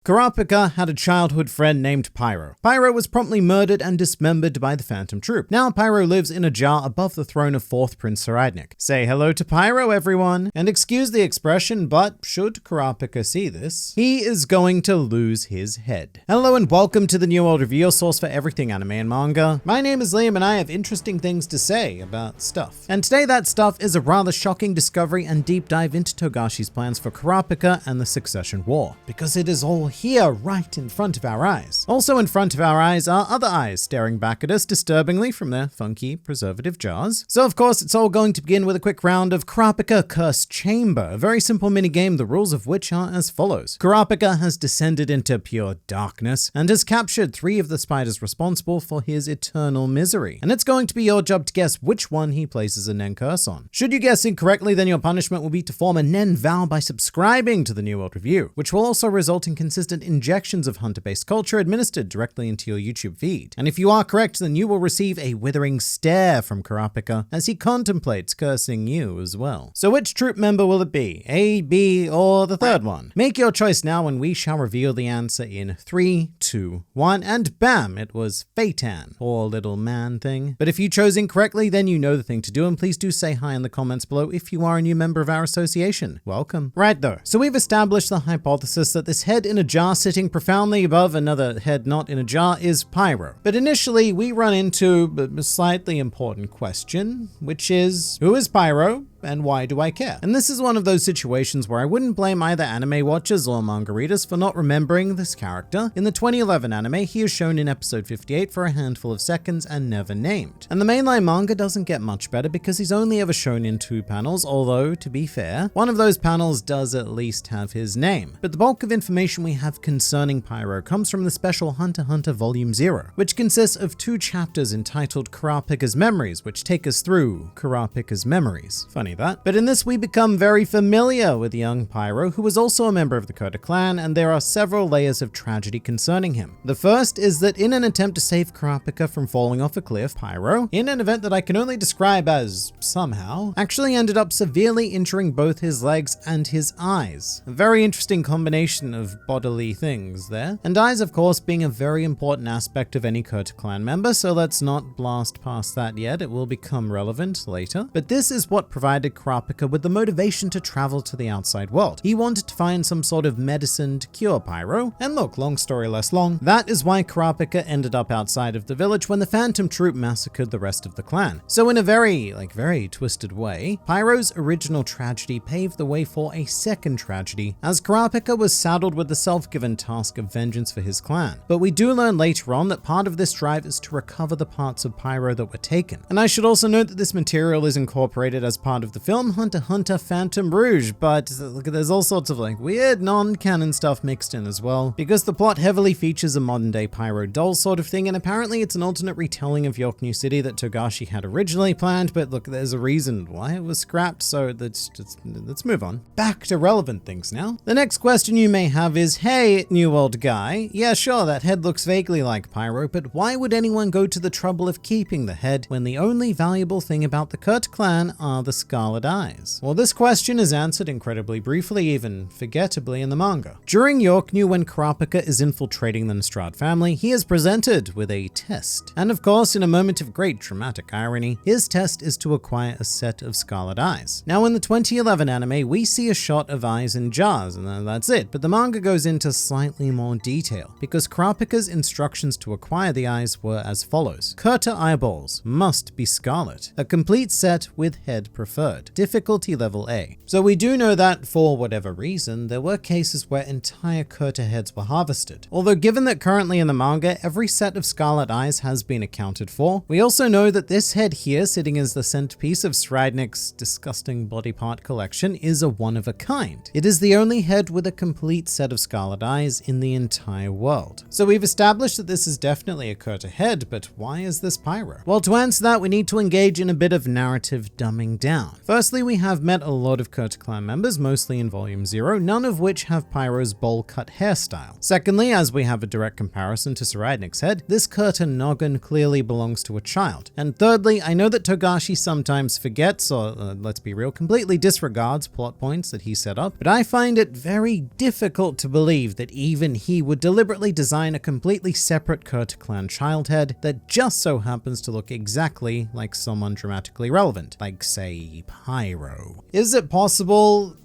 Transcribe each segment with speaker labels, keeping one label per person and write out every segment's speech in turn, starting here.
Speaker 1: Kurapika had a childhood friend named Pyro. Pyro was promptly murdered and dismembered by the Phantom Troupe. Now Pyro lives in a jar above the throne of 4th Prince Saraidnik. Say hello to Pyro, everyone. And excuse the expression, but should Kurapika see this, he is going to lose his head. Hello and welcome to the New World Review, your source for everything anime and manga. My name is Liam and I have interesting things to say about stuff. And today that stuff is a rather shocking discovery and deep dive into Togashi's plans for Kurapika and the Succession War. Because it is all here right in front of our eyes. Also in front of our eyes are other eyes staring back at us disturbingly from their funky preservative jars. So of course it's all going to begin with a quick round of Kurapika Cursed Chamber, a very simple minigame, the rules of which are as follows. Kurapika has descended into pure darkness and has captured 3 of the spiders responsible for his eternal misery. And it's going to be your job to guess which one he places a Nen curse on. Should you guess incorrectly, then your punishment will be to form a Nen vow by subscribing to the New World Review, which will also result in consistent injections of hunter-based culture administered directly into your YouTube feed. And if you are correct, then you will receive a withering stare from Kurapika as he contemplates cursing you as well. So which troop member will it be? A, B, or the third one? Make your choice now and we shall reveal the answer in 3, 2, 1, and bam, it was Phaeton. Poor little man thing. But if you chose incorrectly, then you know the thing to do, and please do say hi in the comments below if you are a new member of our association. Welcome. Right though, so we've established the hypothesis that this head in a jar sitting profoundly above another head not in a jar is Pyro. But initially we run into a slightly important question, which is, who is Pyro? And why do I care? And this is one of those situations where I wouldn't blame either anime watchers or manga readers for not remembering this character. In the 2011 anime, he is shown in episode 58 for a handful of seconds and never named. And the mainline manga doesn't get much better because he's only ever shown in 2 panels, although, to be fair, one of those panels does at least have his name. But the bulk of information we have concerning Pyro comes from the special Hunter x Hunter Volume 0, which consists of 2 chapters entitled Kurapika's Memories, which take us through Kurapika's memories. Funny that. But in this we become very familiar with young Pyro, who was also a member of the Kota clan, and there are several layers of tragedy concerning him. The first is that in an attempt to save Kurapika from falling off a cliff, Pyro, in an event that I can only describe as somehow, actually ended up severely injuring both his legs and his eyes. A very interesting combination of bodily things there. And eyes, of course, being a very important aspect of any Kota clan member, so let's not blast past that yet. It will become relevant later. But this is what provided Kurapika with the motivation to travel to the outside world. He wanted to find some sort of medicine to cure Pyro, and look, long story less long, that is why Kurapika ended up outside of the village when the Phantom Troupe massacred the rest of the clan. So in a very twisted way, Pyro's original tragedy paved the way for a second tragedy, as Kurapika was saddled with the self-given task of vengeance for his clan. But we do learn later on that part of this drive is to recover the parts of Pyro that were taken. And I should also note that this material is incorporated as part of the film Hunter x Hunter Phantom Rouge, but there's all sorts of weird non-canon stuff mixed in as well, because the plot heavily features a modern day Pyro doll sort of thing, and apparently it's an alternate retelling of York New City that Togashi had originally planned, but look, there's a reason why it was scrapped, so let's move on. Back to relevant things now. The next question you may have is, hey, new old guy, yeah sure, that head looks vaguely like Pyro, but why would anyone go to the trouble of keeping the head when the only valuable thing about the Kurt clan are the Scarlet Eyes? Well, this question is answered incredibly briefly, even forgettably, in the manga. During York New, when Kurapika is infiltrating the Lestrade family, he is presented with a test. And of course, in a moment of great dramatic irony, his test is to acquire a set of Scarlet Eyes. Now, in the 2011 anime, we see a shot of eyes in jars, and that's it, but the manga goes into slightly more detail, because Kurapika's instructions to acquire the eyes were as follows. Kurta eyeballs must be scarlet. A complete set with head preferred. Difficulty level A. So we do know that, for whatever reason, there were cases where entire Kurta heads were harvested. Although given that currently in the manga, every set of Scarlet Eyes has been accounted for, we also know that this head here, sitting as the centerpiece of Saraidnik's disgusting body part collection, is a one of a kind. It is the only head with a complete set of Scarlet Eyes in the entire world. So we've established that this is definitely a Kurta head, but why is this Pyro? Well, to answer that, we need to engage in a bit of narrative dumbing down. down. Firstly, we have met a lot of Kurta clan members, mostly in Volume 0, none of which have Pyro's bowl-cut hairstyle. Secondly, as we have a direct comparison to Saraidnik's head, this Kurta noggin clearly belongs to a child. And thirdly, I know that Togashi sometimes forgets, or let's be real, completely disregards plot points that he set up, but I find it very difficult to believe that even he would deliberately design a completely separate Kurta clan child head that just so happens to look exactly like someone dramatically relevant, like say Pyro. Is it possible?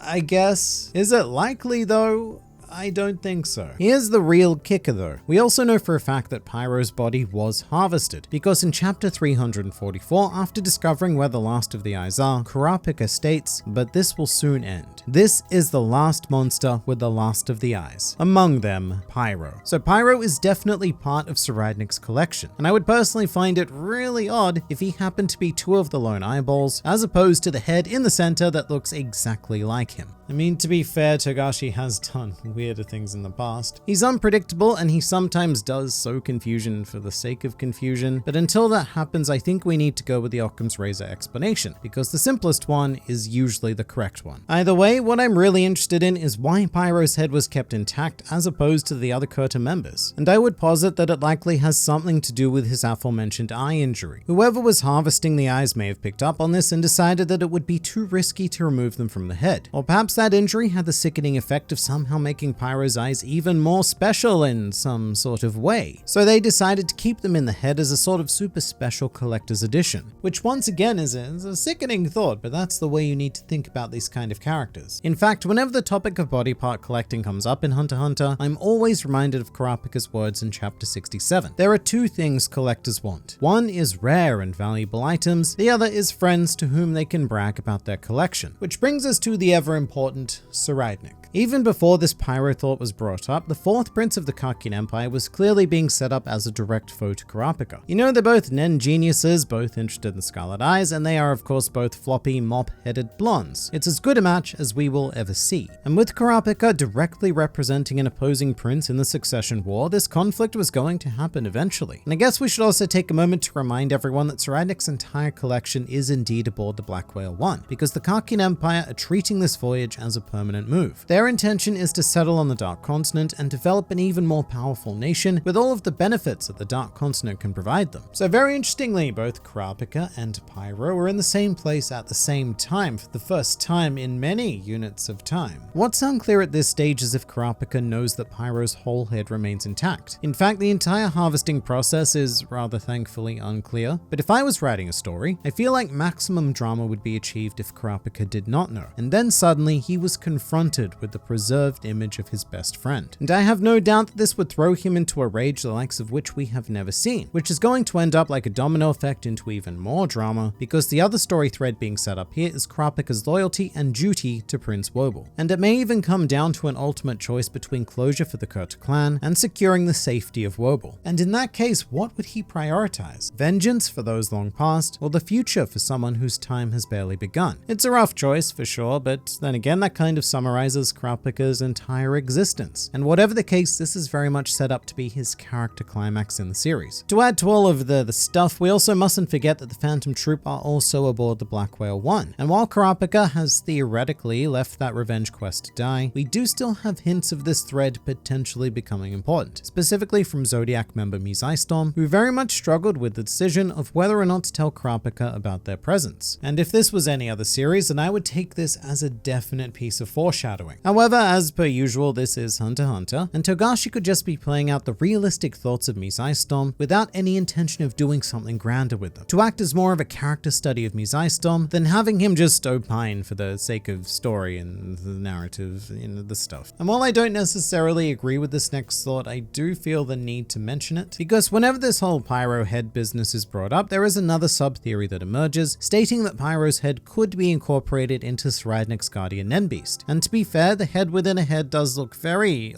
Speaker 1: I guess. Is it likely though? I don't think so. Here's the real kicker though. We also know for a fact that Pyro's body was harvested, because in chapter 344, after discovering where the last of the eyes are, Kurapika states, "But this will soon end. This is the last monster with the last of the eyes. Among them, Pyro." So Pyro is definitely part of Saraidnik's collection, and I would personally find it really odd if he happened to be two of the lone eyeballs, as opposed to the head in the center that looks exactly like him. I mean, to be fair, Togashi has done weirder things in the past. He's unpredictable and he sometimes does sow confusion for the sake of confusion, but until that happens, I think we need to go with the Occam's razor explanation, because the simplest one is usually the correct one. Either way, what I'm really interested in is why Pyro's head was kept intact as opposed to the other Kurta members, and I would posit that it likely has something to do with his aforementioned eye injury. Whoever was harvesting the eyes may have picked up on this and decided that it would be too risky to remove them from the head, or perhaps that injury had the sickening effect of somehow making Pyro's eyes even more special in some sort of way. So they decided to keep them in the head as a sort of super special collector's edition, which once again is a sickening thought, but that's the way you need to think about these kind of characters. In fact, whenever the topic of body part collecting comes up in Hunter x Hunter, I'm always reminded of Kurapika's words in chapter 67. There are two things collectors want. One is rare and valuable items, the other is friends to whom they can brag about their collection. Which brings us to the ever-important Saraidnik. Even before this Pyro thought was brought up, the fourth prince of the Kakian Empire was clearly being set up as a direct foe to Kurapika. You know, they're both Nen geniuses, both interested in Scarlet Eyes, and they are of course both floppy, mop-headed blondes. It's as good a match as we will ever see. And with Kurapika directly representing an opposing prince in the Succession War, this conflict was going to happen eventually. And I guess we should also take a moment to remind everyone that Saraidnik's entire collection is indeed aboard the Black Whale 1, because the Kakian Empire are treating this voyage as a permanent move. Their intention is to settle on the Dark Continent and develop an even more powerful nation with all of the benefits that the Dark Continent can provide them. So very interestingly, both Kurapika and Pyro are in the same place at the same time for the first time in many units of time. What's unclear at this stage is if Kurapika knows that Pyro's whole head remains intact. In fact, the entire harvesting process is rather thankfully unclear, but if I was writing a story, I feel like maximum drama would be achieved if Kurapika did not know, and then suddenly he was confronted with the preserved image of his best friend. And I have no doubt that this would throw him into a rage the likes of which we have never seen, which is going to end up like a domino effect into even more drama, because the other story thread being set up here is Kurapika's loyalty and duty to Prince Wobble. And it may even come down to an ultimate choice between closure for the Kurta clan and securing the safety of Wobble. And in that case, what would he prioritize? Vengeance for those long past, or the future for someone whose time has barely begun? It's a rough choice for sure, but then again, that kind of summarizes Kurapika's entire existence. And whatever the case, this is very much set up to be his character climax in the series. To add to all of the stuff, we also mustn't forget that the Phantom Troop are also aboard the Black Whale 1. And while Kurapika has theoretically left that revenge quest to die, we do still have hints of this thread potentially becoming important, specifically from Zodiac member Mizai Storm, who very much struggled with the decision of whether or not to tell Kurapika about their presence. And if this was any other series, then I would take this as a definite piece of foreshadowing. However, as per usual, this is Hunter x Hunter, and Togashi could just be playing out the realistic thoughts of Mizai Storm without any intention of doing something grander with them, to act as more of a character study of Mizai Storm than having him just opine for the sake of story and the narrative, the stuff. And while I don't necessarily agree with this next thought, I do feel the need to mention it, because whenever this whole Pyro head business is brought up, there is another sub-theory that emerges, stating that Pyro's head could be incorporated into Saraidnik's guardian Nen Beast. And to be fair, the head within a head does look very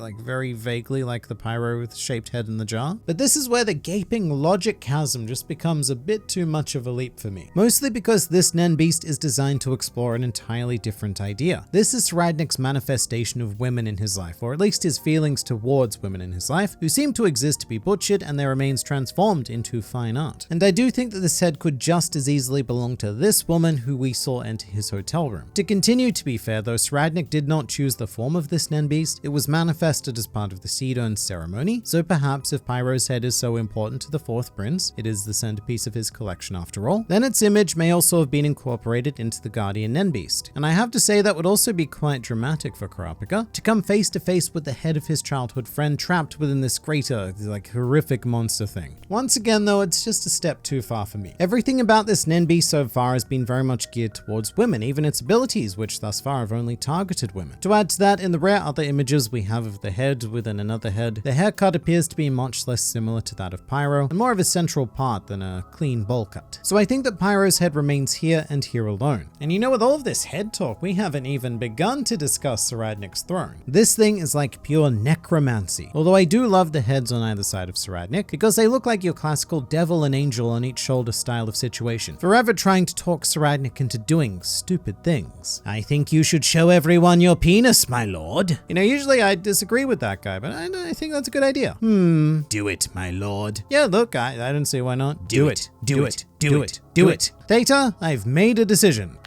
Speaker 1: vaguely like the pyro-shaped head in the jar. But this is where the gaping logic chasm just becomes a bit too much of a leap for me. Mostly because this Nen Beast is designed to explore an entirely different idea. This is Saradnic's manifestation of women in his life, or at least his feelings towards women in his life, who seem to exist to be butchered and their remains transformed into fine art. And I do think that this head could just as easily belong to this woman who we saw enter his hotel room. To continue to be fair though, Saradnic did not choose the form of this Nen Beast. It was manifested as part of the Seed Urn ceremony, so perhaps if Pyro's head is so important to the fourth prince, it is the centerpiece of his collection after all, then its image may also have been incorporated into the Guardian Nen Beast. And I have to say that would also be quite dramatic for Kurapika, to come face to face with the head of his childhood friend trapped within this greater, horrific monster thing. Once again though, it's just a step too far for me. Everything about this Nen Beast so far has been very much geared towards women, even its abilities, which thus far have only targeted women. To add to that, in the rare other images we have of the head within another head, the haircut appears to be much less similar to that of Pyro, and more of a central part than a clean bowl cut. So I think that Pyro's head remains here and here alone. And you know, with all of this head talk, we haven't even begun to discuss Saradnic's throne. This thing is like pure necromancy. Although I do love the heads on either side of Saradnic, because they look like your classical devil and angel on each shoulder style of situation, forever trying to talk Saradnic into doing stupid things. I think you should show everyone your penis, my lord. You know, usually I disagree with that guy, but I think that's a good idea. Do it, my lord. Yeah, look, I don't see why not. Do it. Theta, I've made a decision.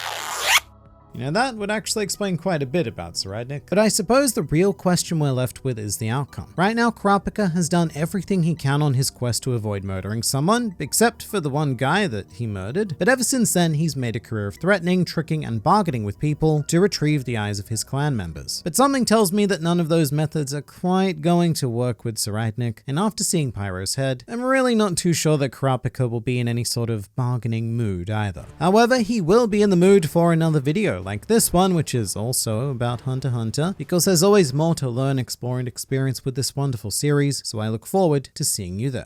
Speaker 1: You know, that would actually explain quite a bit about Saradnic. But I suppose the real question we're left with is the outcome. Right now, Kurapika has done everything he can on his quest to avoid murdering someone, except for the one guy that he murdered. But ever since then, he's made a career of threatening, tricking, and bargaining with people to retrieve the eyes of his clan members. But something tells me that none of those methods are quite going to work with Saradnic, and after seeing Pyro's head, I'm really not too sure that Kurapika will be in any sort of bargaining mood either. However, he will be in the mood for another video like this one, which is also about Hunter x Hunter, because there's always more to learn, explore, and experience with this wonderful series, so I look forward to seeing you there.